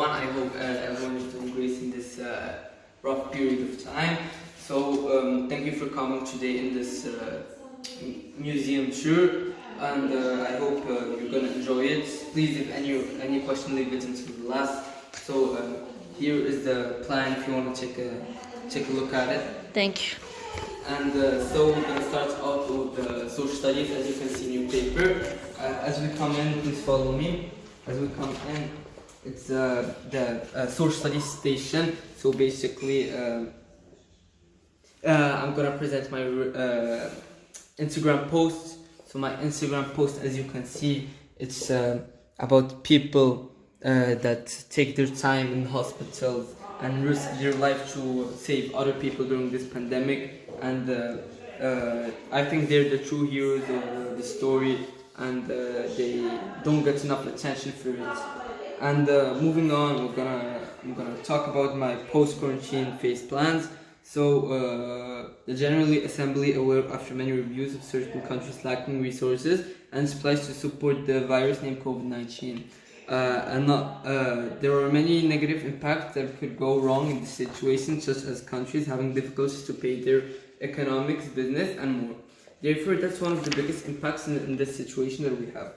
everyone. I hope everyone is doing great in this rough period of time. So thank you for coming today in this museum tour, and I hope you're gonna enjoy it. Please, if any question, leave it until the last. So here is the plan if you want to take a look at it. Thank you. And so we're going to start off with social studies, as you can see in your paper. As we come in, please follow me. As we come in, it's the social studies station. So basically, I'm going to present my Instagram post. So my Instagram post, as you can see, it's about people that take their time in hospitals and risk their life to save other people during this pandemic. And I think they're the true heroes of the story, and they don't get enough attention for it. And moving on, I'm gonna talk about my post-quarantine phase plans. So the General Assembly, aware after many reviews of certain countries lacking resources and supplies to support the virus named COVID-19. There are many negative impacts that could go wrong in this situation, such as countries having difficulties to pay their economics, business, and more. Therefore, that's one of the biggest impacts in this situation that we have.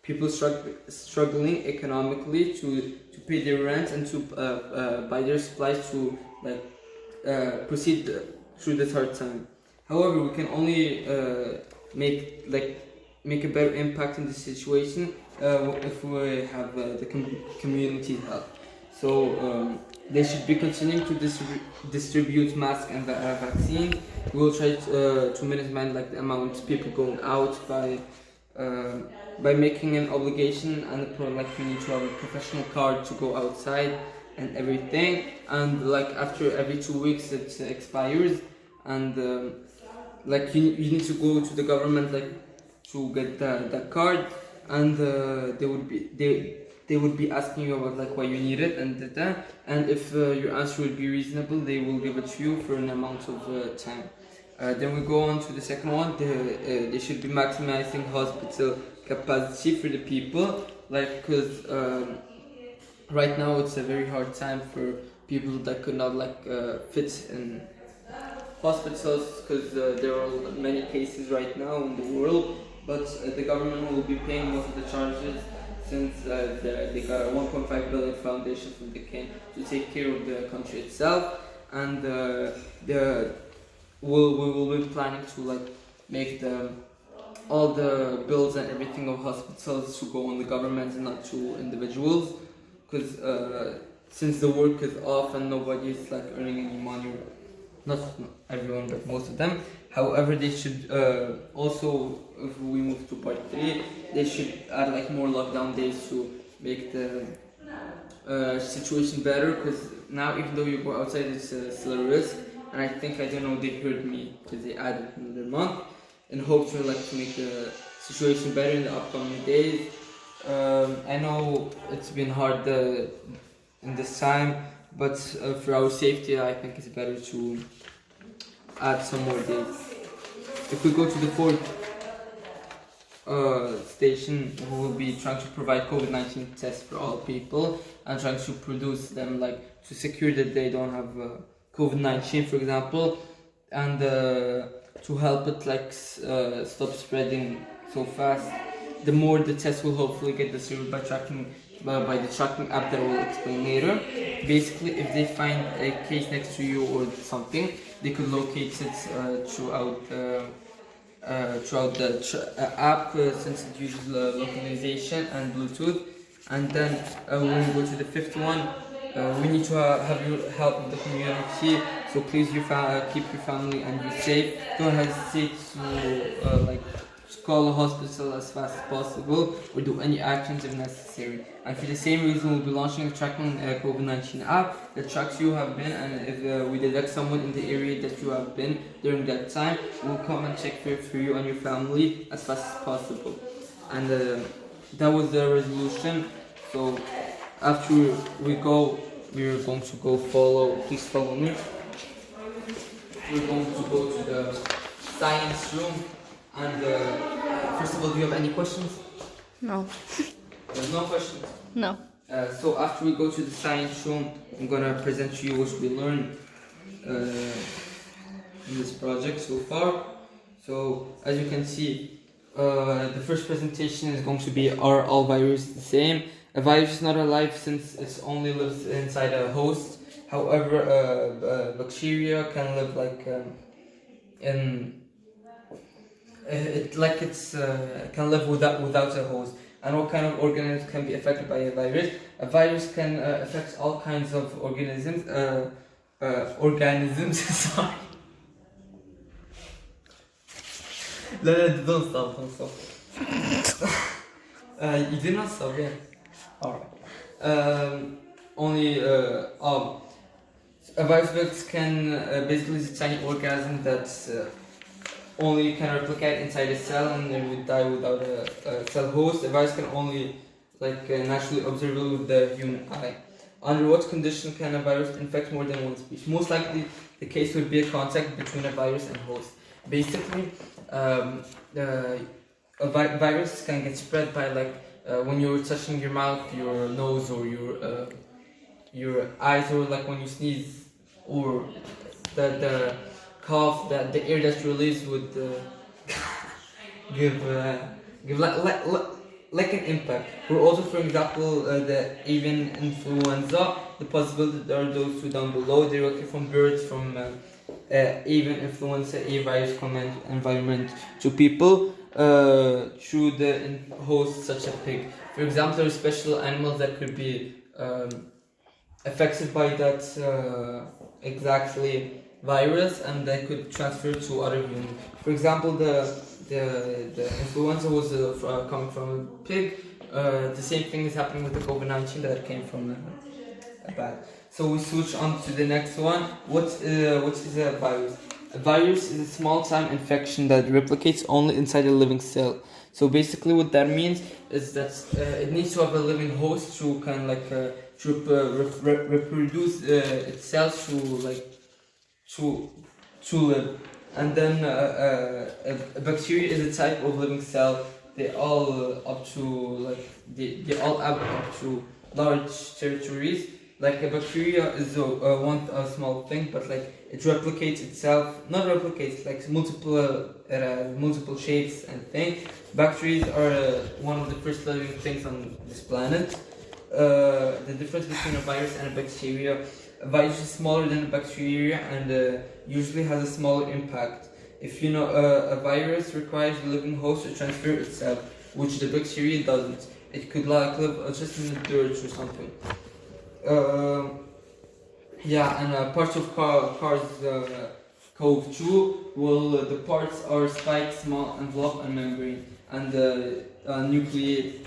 People struggling economically to pay their rent and to buy their supplies to proceed through this hard time. However, we can only make a better impact in this situation if we have the community help. So they should be continuing to distribute masks and vaccines. We will try to minimize the amount of people going out by making an obligation, and you need to have a professional card to go outside and everything. And after every 2 weeks it expires, and you need to go to the government to get that card, and they would be asking you about why you need it and if your answer would be reasonable, they will give it to you for an amount of time. Then we go on to the second one. They should be maximizing hospital capacity for the people, because right now it's a very hard time for people that could not fit in hospitals, because there are many cases right now in the world, but the government will be paying most of the charges, since they got a 1.5 billion foundation from the king to take care of the country itself. And we will be planning to make all the bills and everything of hospitals to go on the government and not to individuals, because since the work is off and nobody is earning any money, not everyone but most of them. However, they should also, if we move to part 3, they should add more lockdown days to make the situation better, because now even though you go outside it's still a risk. And I don't know, they heard me, because they added another month in hopes to make the situation better in the upcoming days. I know it's been hard in this time, but for our safety I think it's better to add some more days. If we go to the fourth station, we will be trying to provide COVID-19 tests for all people and trying to produce them to secure that they don't have COVID-19, for example, and to help it stop spreading so fast. The more the test will hopefully get distributed by the tracking app that we'll explain later. Basically, if they find a case next to you or something, they could locate it throughout the app, since it uses localization and Bluetooth. And then when we go to the fifth one, we need to have your help with the community. So please, keep your family and you safe. Don't hesitate to call a hospital as fast as possible, or do any actions if necessary. And for the same reason, we'll be launching a tracking COVID-19 app that tracks you have been, and if we detect someone in the area that you have been during that time, we'll come and check for you and your family as fast as possible. And that was the resolution. So after we're going to go follow. Please follow me. We're going to go to the science room. And first of all, do you have any questions? No. There's no questions? No. So after we go to the science show, I'm gonna present to you what we learned in this project so far. So as you can see, the first presentation is going to be, are all viruses the same? A virus is not alive since it only lives inside a host. However, bacteria can live like in can live without a host. And what kind of organisms can be affected by a virus? A virus can affect all kinds of organisms. Sorry. No, don't stop. You did not stop, yeah. Alright. A virus can basically is a tiny organism that only can replicate inside a cell and it would die without a cell host. A virus can only naturally observable with the human eye. Under what condition can a virus infect more than one species? Most likely the case would be a contact between a virus and host. Basically, virus can get spread by when you're touching your mouth, your nose, or your eyes, or when you sneeze, or the cough, that the air that you release would give like an impact. Or also, for example, the avian influenza, the possibility there are those two down below, directly from birds, from avian influenza, a virus from an environment to people through the host such a pig. For example, there are special animals that could be affected by that exactly virus, and they could transfer to other humans. For example, the influenza was coming from a pig. The same thing is happening with the COVID-19 that came from a bat. So we switch on to the next one. What is a virus? A virus is a small-time infection that replicates only inside a living cell. So basically, what that means is that it needs to have a living host to kind of reproduce itself to live. And then a bacteria is a type of living cell. They all they all up to large territories. Like a bacteria is one small thing, but it replicates itself. Not replicates, multiple shapes and things. Bacteria are one of the first living things on this planet. The difference between a virus and a bacteria: a virus is smaller than a bacteria and usually has a smaller impact. If you know, a virus requires a living host to transfer itself, which the bacteria doesn't. It could live just in the dirt or something. Parts of cars cove too. Well, the parts are spiked, small envelope, and membrane, and nucleate.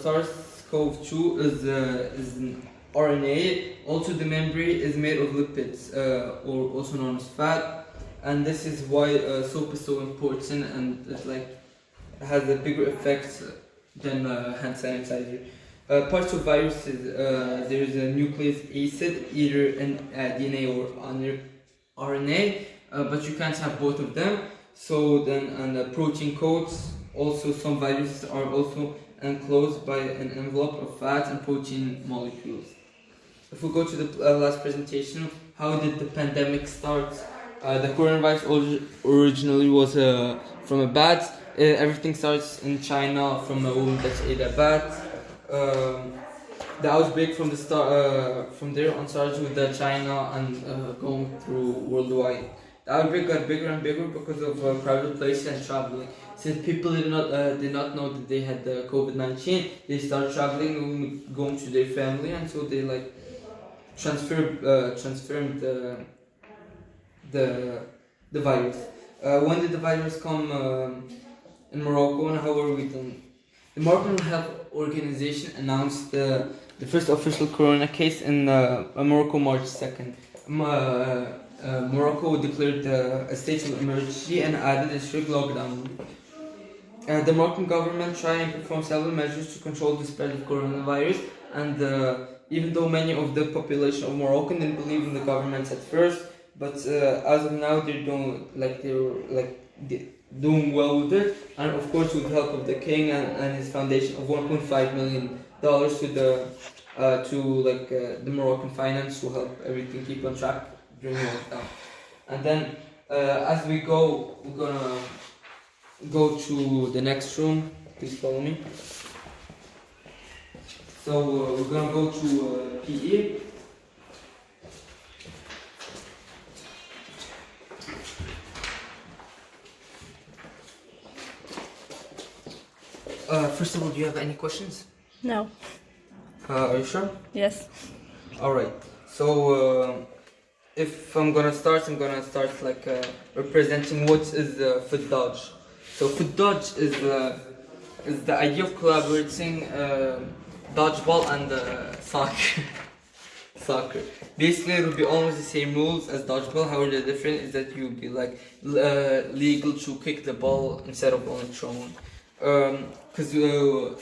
SARS-CoV-2 is an RNA. Also, the membrane is made of lipids, or also known as fat, and this is why soap is so important, and it has a bigger effect than hand sanitizer. Parts of viruses, there is a nucleic acid, either in DNA or under RNA, but you can't have both of them. So then, and protein coats. Also, some viruses are also enclosed by an envelope of fat and protein molecules. If we go to the last presentation, how did the pandemic start? The coronavirus originally was from a bat. Everything starts in China from a woman that ate a bat. The outbreak from there on started with China and going through worldwide. The outbreak got bigger and bigger because of crowded places and traveling. Since people did not know that they had the COVID-19, they started traveling and going to their family, and so they transferred the virus. When did the virus come in Morocco, and how were we done? The Moroccan Health Organization announced the first official corona case in Morocco March 2nd. Morocco declared a state of emergency and added a strict lockdown. The Moroccan government tried and performed several measures to control the spread of coronavirus, and even though many of the population of Morocco didn't believe in the government at first, but as of now they don't doing well with it, and of course with the help of the king and his foundation of $1.5 million to the Moroccan finance to help everything keep on track during lockdown. And then as we go, we're gonna go to the next room. Please follow me. So we're gonna go to PE. First of all, do you have any questions? No. Are you sure? Yes. Alright. So if I'm gonna start representing what is foot dodge. So foot dodge is the idea of collaborating dodgeball and soccer. Soccer. Basically, it will be almost the same rules as dodgeball. However, the difference is that you'll be legal to kick the ball instead of only throwing. Because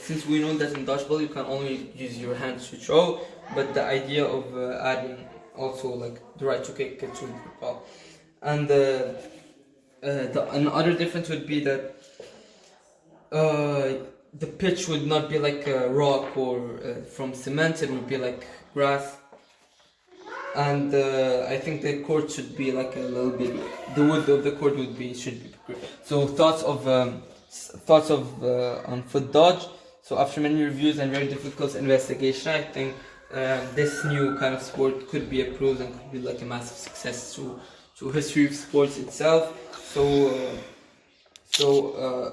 since we know that in dodgeball you can only use your hands to throw, but the idea of adding also the right to kick it to the ball. And another difference would be that the pitch would not be like a rock or from cement, it would be like grass. And I think the court should be like a little bit, the wood of the court should be bigger. So thoughts of on foot dodge. So after many reviews and very difficult investigation, I think this new kind of sport could be approved and could be like a massive success to history of sports itself. So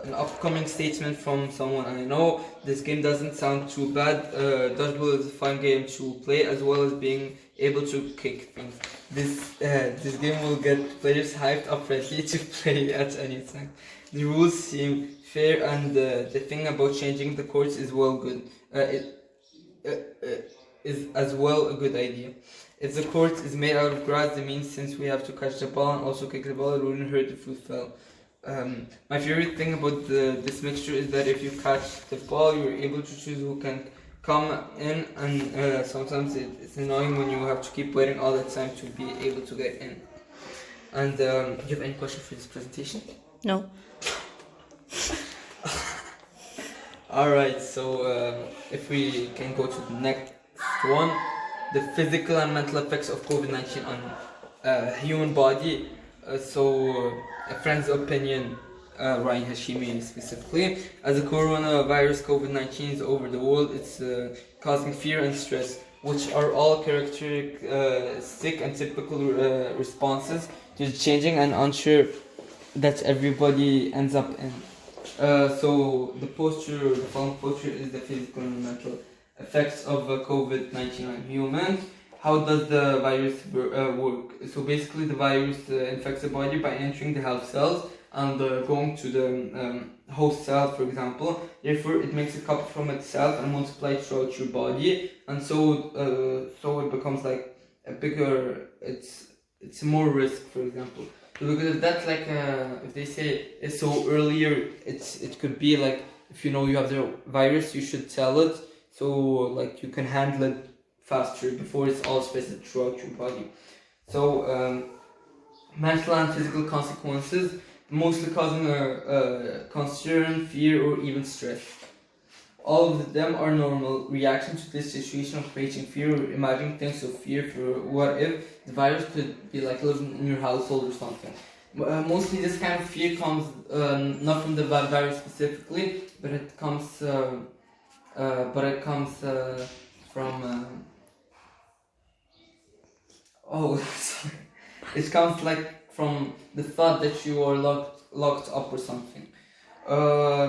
an upcoming statement from someone I know: this game doesn't sound too bad. Dodgeball is a fun game to play, as well as being able to kick things. This game will get players hyped up, ready to play at any time. The rules seem fair, and the thing about changing the courts is is as well a good idea. If the court is made out of grass, that means since we have to catch the ball and also kick the ball, it wouldn't hurt if we fell. My favorite thing about this mixture is that if you catch the ball, you're able to choose who can come in, and sometimes it's annoying when you have to keep waiting all the time to be able to get in. And do you have any question for this presentation? No. Alright, so if we can go to the next one, the physical and mental effects of COVID-19 on human body. A friend's opinion, Ryan Hashimi specifically, as the coronavirus COVID-19 is over the world, it's causing fear and stress, which are all characteristic and typical responses to the changing and unsure that everybody ends up in. So the following posture is the physical and mental effects of COVID-19 on humans. How does the virus work? So basically the virus infects the body by entering the health cells and going to the host cell, for example. Therefore, it makes a copy from itself and multiplies throughout your body, and so it becomes like a bigger. It's more risk, for example. Because if that's if they say it's so earlier, it could be like if you know you have the virus, you should tell it so you can handle it faster before it's all spread throughout your body. So mental and physical consequences, mostly causing concern, fear, or even stress. All of them are normal reactions to this situation of creating fear or imagining things of fear for what if the virus could be living in your household or something. Mostly this kind of fear comes not from the virus specifically, but it comes from it comes from the thought that you are locked up or something.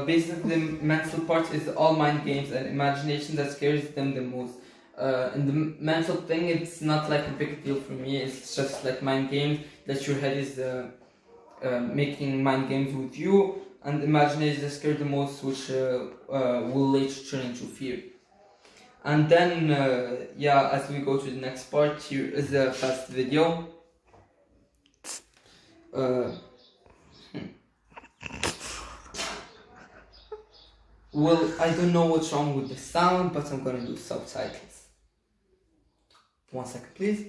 Basically, the mental part is all mind games and imagination that scares them the most. In the mental thing, it's not a big deal for me. It's just mind games that your head is making mind games with you, and imagination that scares the most, which will later turn into fear. And then, as we go to the next part, here is a fast video. Well, I don't know what's wrong with the sound, but I'm gonna do subtitles. 1 second, please.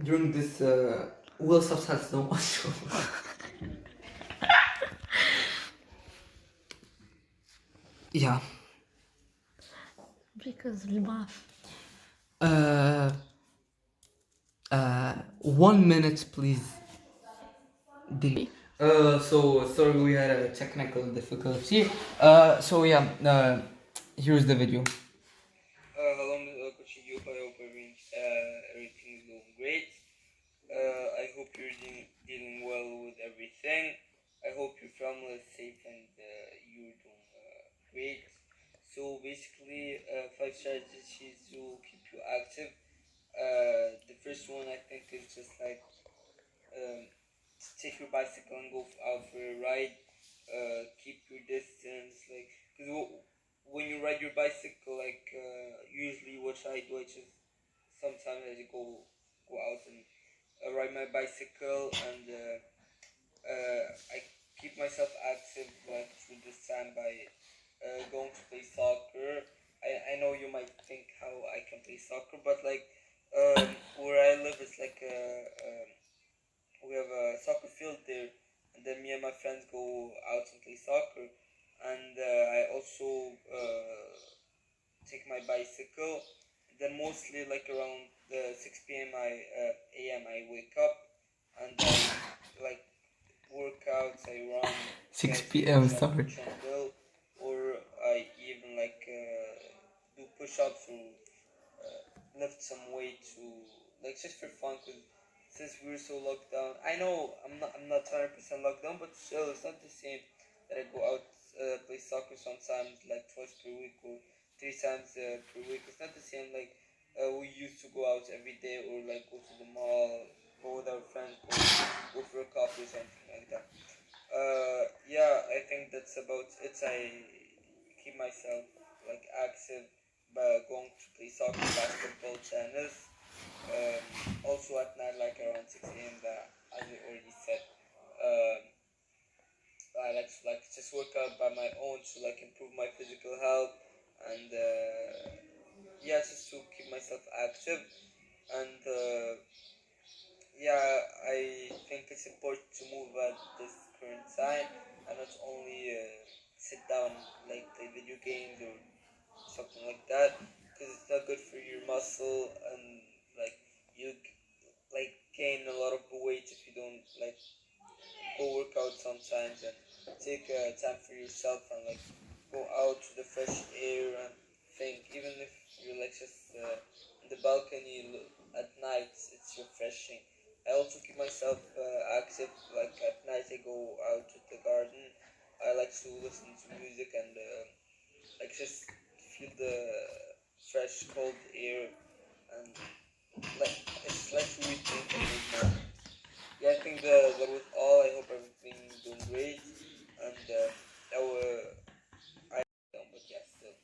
During this will subtitles don't watch you. Yeah. Because المعرف. 1 minute, please. So sorry, we had a technical difficulty. So yeah, here's the video. Hello, Coach Yup. I hope everything is going great. I hope you're dealing well with everything. I hope your family is safe and you're doing great. So basically, 5 strategies to keep you active. The first one I think is just like take your bicycle and go out for a ride. Keep your distance, like, because when you ride your bicycle, like, usually what I do, I just sometimes I just go out and ride my bicycle, and I keep myself active like through this time by going to play soccer. I know you might think how I can play soccer, but like where I live is like we have a soccer field there, and then me and my friends go out and play soccer. And I also take my bicycle. Then mostly like around 6 p.m. a.m. I wake up and I like workouts. I run 6 p.m. Sorry. Or I even like do push-ups or lift some weight to like just for fun, because since we're so locked down, I know I'm not 100% locked down, but still it's not the same that I go out play soccer sometimes like twice per week or 3 times per week. It's not the same like we used to go out every day, or like go to the mall, go with our friends, go for a coffee or something like that. Yeah, I think that's about it. I keep myself like active by going to play soccer, basketball, tennis. Also at night, like around 6 a.m. As I already said, I like to like just work out by my own to like improve my physical health, and yeah, just to keep myself active. And yeah, I think it's important to move at this current time and not only sit down like play video games or something like that, because it's not good for your muscle, and like you like gain a lot of weight if you don't like go work out sometimes, and take time for yourself and like go out to the fresh air and think, even if you're like just in the balcony at night, it's refreshing. I also keep myself active, like at night I go out to the garden. I like to listen to music and like just feel the fresh cold air, and like it's like really thinking more. Yeah, I think that was all. I hope everything is doing great, and that was I don't, but yeah, still.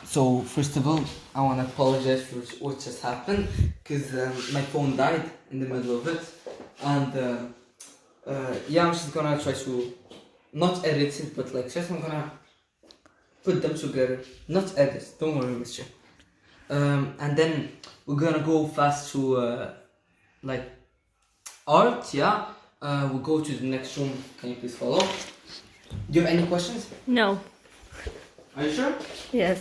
So first of all, I want to apologize for what just happened, because my phone died in the middle of it, and yeah, I'm just gonna try to not edit it, but like just I'm gonna put them together, not edit. Don't worry, Mister. And then we're gonna go fast to like art. Yeah. We'll go to the next room. Can you please follow? Do you have any questions? No. Are you sure? Yes.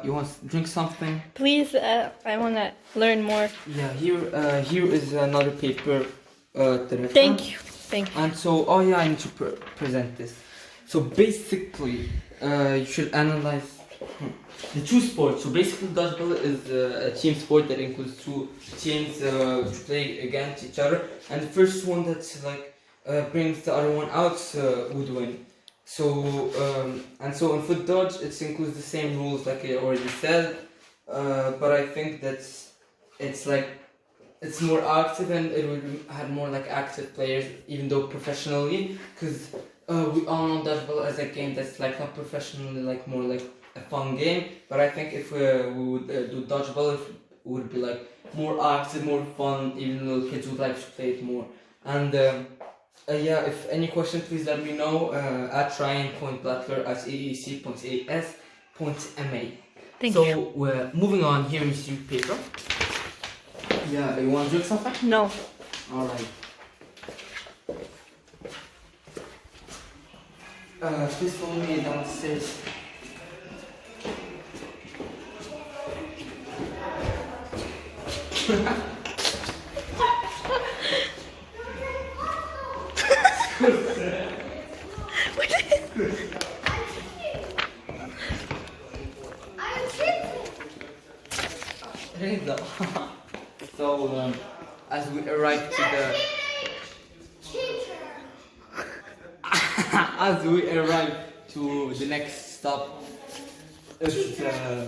You want to drink something? Please, I want to learn more. Yeah, here is another paper. Thank you. Thank you. And so, oh yeah, I need to present this. So basically, you should analyze the two sports. So basically, dodgeball is a team sport that includes two teams to play against each other, and the first one that's like brings the other one out would win. So and so in foot dodge, it includes the same rules like I already said, but I think that it's like it's more active, and it would have more like active players, even though professionally, because we all know dodgeball as a game that's like not professionally, like more like a fun game. But I think if we would do dodgeball, it would be like more active, more fun, even though kids would like to play it more. And yeah, if any question, please let me know at ryan.blackler@aec.as.ma. Thank so you. we're moving on. Here is your paper. Yeah, you want to drink something? No. Alright. Please follow me downstairs. So, as we arrive to the as we arrive to the next stop, it's the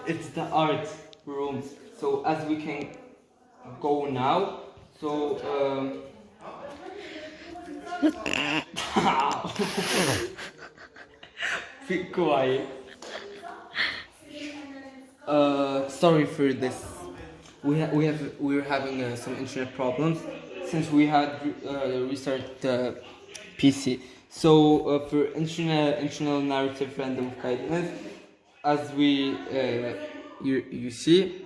it's the art room. So as we can go now, so be quiet. Sorry for this. We're having some internet problems since we had restart the PC. So for internal narrative random guidance, as we you see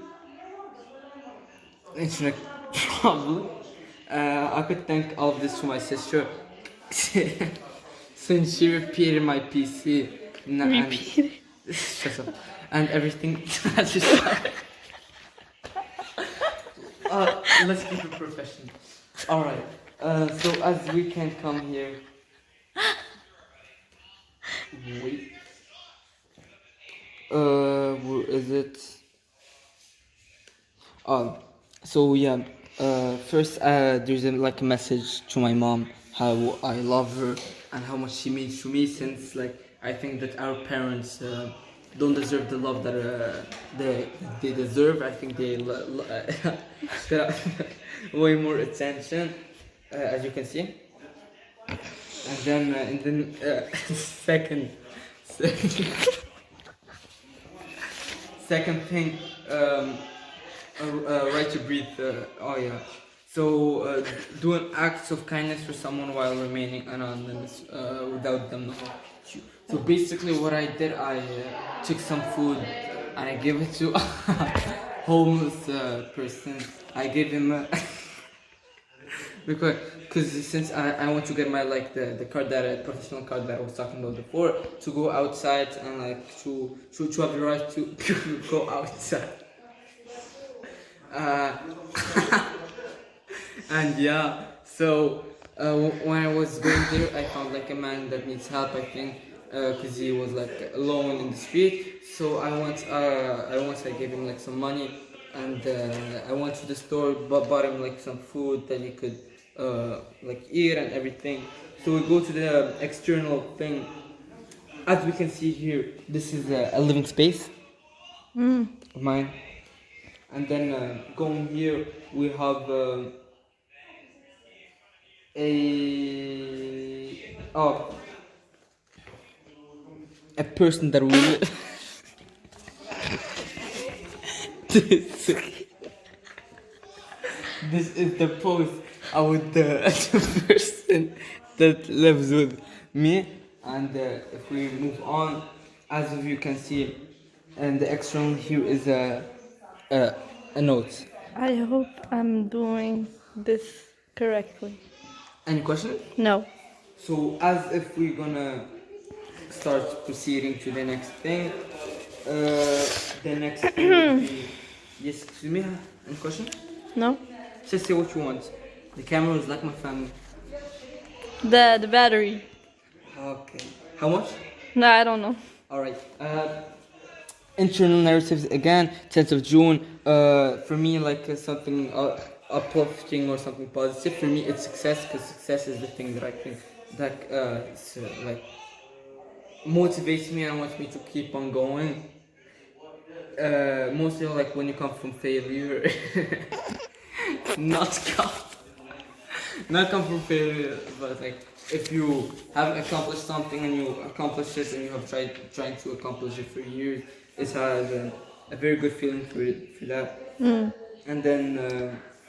internet problem. I could thank all of this to my sister since she repaired my PC. Repeat it. Shut up. And everything. Let's keep it professional. Alright. So as we can come here. Wait. Where is it? So yeah. First, there's like a message to my mom how I love her and how much she means to me. Since like I think that our parents don't deserve the love that they deserve. I think they way more attention, as you can see. And then second thing, right to breathe. Oh yeah. So doing acts of kindness for someone while remaining anonymous without them knowing you. So basically, what I did, I took some food and I gave it to a homeless person. I gave him a because since I want to get my like the card that professional card that I was talking about before, to go outside and like to have the right to go outside. And yeah, so when I was going there, I found like a man that needs help. I think because he was like alone in the street. So I gave him like some money, and I went to the store, bought him like some food that he could like eat and everything. So we go to the external thing. As we can see here, this is a living space of mine. And then going here, we have a person that will this is the post with the person that lives with me. And if we move on, as you can see, and the external here is a note. I hope I'm doing this correctly. Any question? No. So as if we're gonna start proceeding to the next thing, the next thing would be, yes, excuse me, any question? No. Just say what you want. The camera is like my family. The battery. Okay. How much? No, I don't know. Alright. Internal narratives again, 10th of June. For me, like something uplifting or something positive. For me, it's success, because success is the thing that I think that like motivates me and wants me to keep on going. Mostly like when you come from failure, not come from failure, but like if you have accomplished something and you accomplish it and you have trying to accomplish it for years, it has a very good feeling for that. And then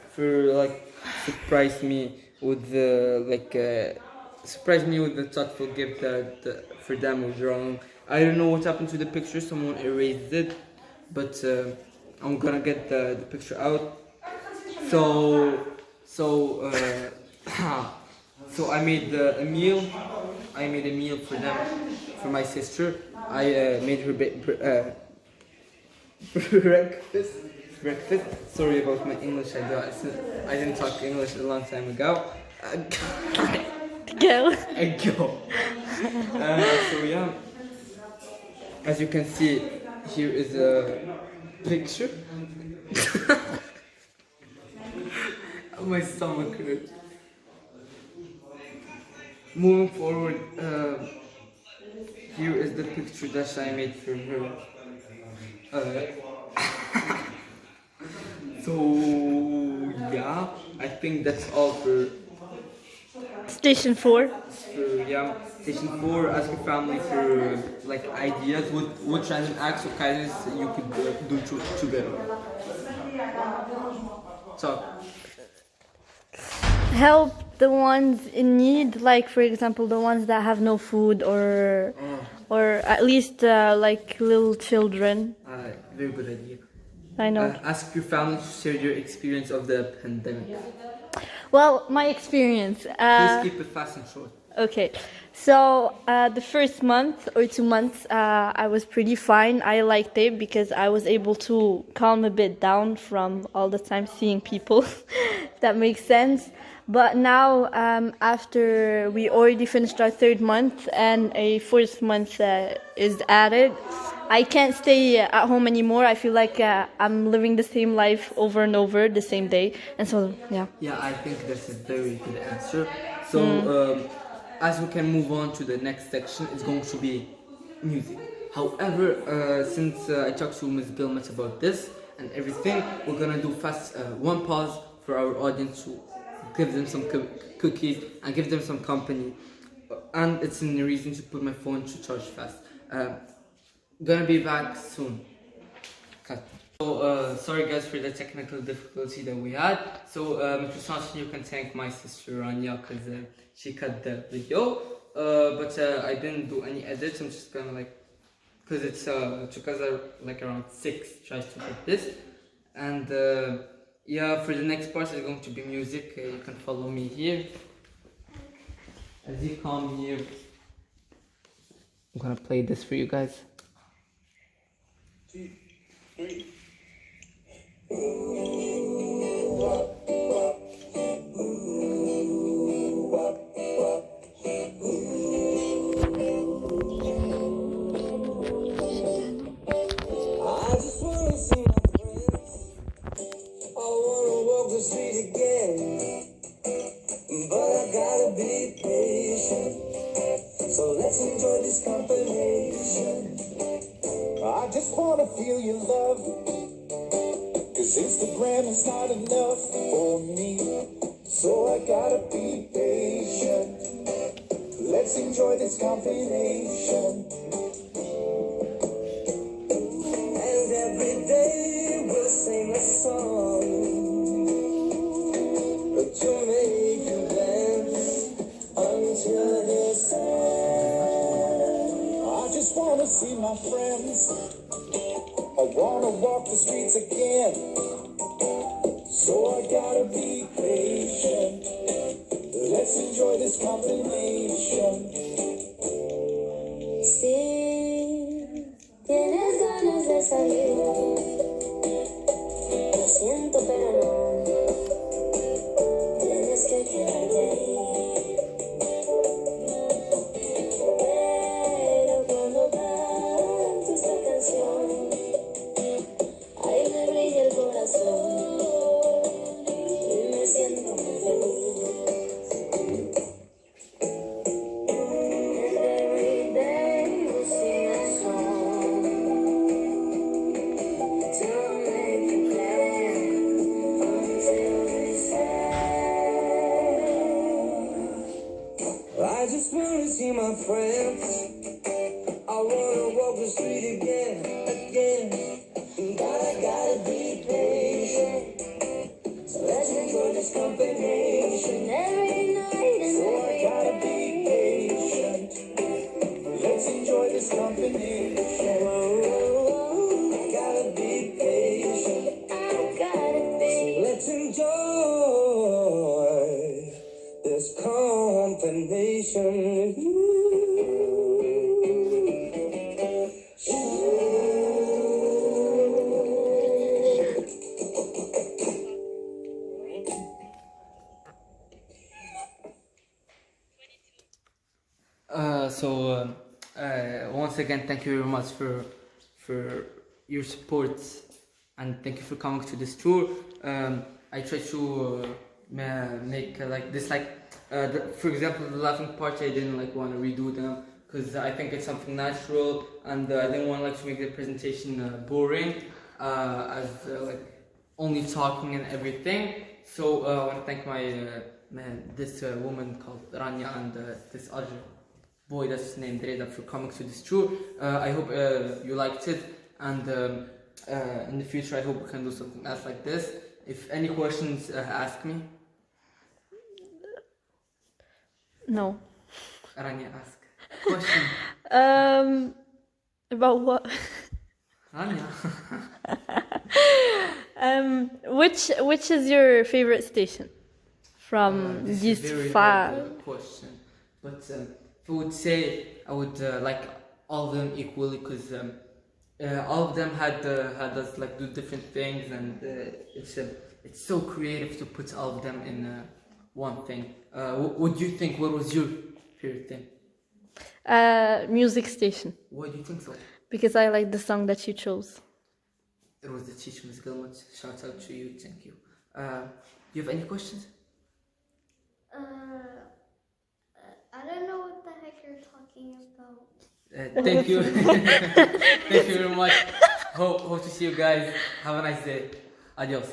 for like surprise me with the thoughtful gift that for them was wrong. I don't know what happened to the picture. Someone erased it, but I'm gonna get the picture out. So so I made a meal. I made a meal for them, for my sister. I made her breakfast. Breakfast. Sorry about my English. I didn't talk English a long time ago. Go. Go. So yeah, as you can see, here is a picture. My stomach hurts. Moving forward, here is the picture that I made for her. So yeah, I think that's all for Station 4. yeah. Station 4. Ask your family for like ideas. What random acts of kindness you could do together. So Help the ones in need, like for example the ones that have no food, or at least like little children. very good idea. I know. Ask your family to share your experience of the pandemic. Well, my experience. Please keep it fast and short. Okay, so the first month or 2 months, I was pretty fine. I liked it because I was able to calm a bit down from all the time seeing people, if that makes sense. But now, after we already finished our 3rd month and a 4th month is added, I can't stay at home anymore. I feel like I'm living the same life over and over, the same day. And so, yeah. Yeah, I think that's a very good answer. So, as we can move on to the next section, it's going to be music. However, since I talked to Ms. Gilmet about this and everything, we're gonna do fast one pause for our audience to give them some cookies and give them some company. And it's a reason to put my phone to charge fast. Gonna be back soon. Cut. So sorry guys for the technical difficulty that we had. So Mr. Sanchez, you can thank my sister Rania because she cut the video. But I didn't do any edits. I'm just gonna like, because it took us like around 6 tries to get this. And yeah, for the next part it's going to be music. You can follow me here. As you come here, I'm gonna play this for you guys. 2, 3. I just wanna feel your love, 'cause Instagram is not enough for me, so I gotta be patient. Let's enjoy this combination. And every day we'll sing a song to make you dance until the sun. I just wanna see my friends. I wanna walk the streets again, so I gotta be patient. Let's enjoy this combination. Si tienes ganas de salir, lo siento pero no, tienes que quedarte ahí. Pero cuando canto esta canción, ahí me brilla el corazón y me siento muy feliz. And every day we'll sing a song to make you dance until we say, I just wanna see my friends. I wanna walk the street again. But I gotta be patient. So let's enjoy this combination every night and so every I gotta be patient. Let's enjoy this combination. combination. Once again, thank you very much for your support, and thank you for coming to this tour. I try to make like this, for example, the laughing parts. I didn't want to redo them because I think it's something natural, and I didn't want to make the presentation boring, as only talking and everything. So I want to thank this woman called Rania and this other boy that's named Reda for coming to this tour. I hope you liked it, and in the future I hope we can do something else like this. If any questions, ask me. No. Rania, ask. Question. About what? Rania. Which is your favorite station from This these is a very five? hard question, but if I would say, I would like all of them equally, because all of them had us do different things, and it's so creative to put all of them in one thing. What do you think? What was your favorite thing? Music station, Why do you think so? because I like the song that you chose. It was the teacher, Ms. Gilmut. Shout out to you. Thank you. You have any questions? I don't know what the heck you're talking about. Thank you. Thank you very much. Hope to see you guys. Have a nice day. Adios.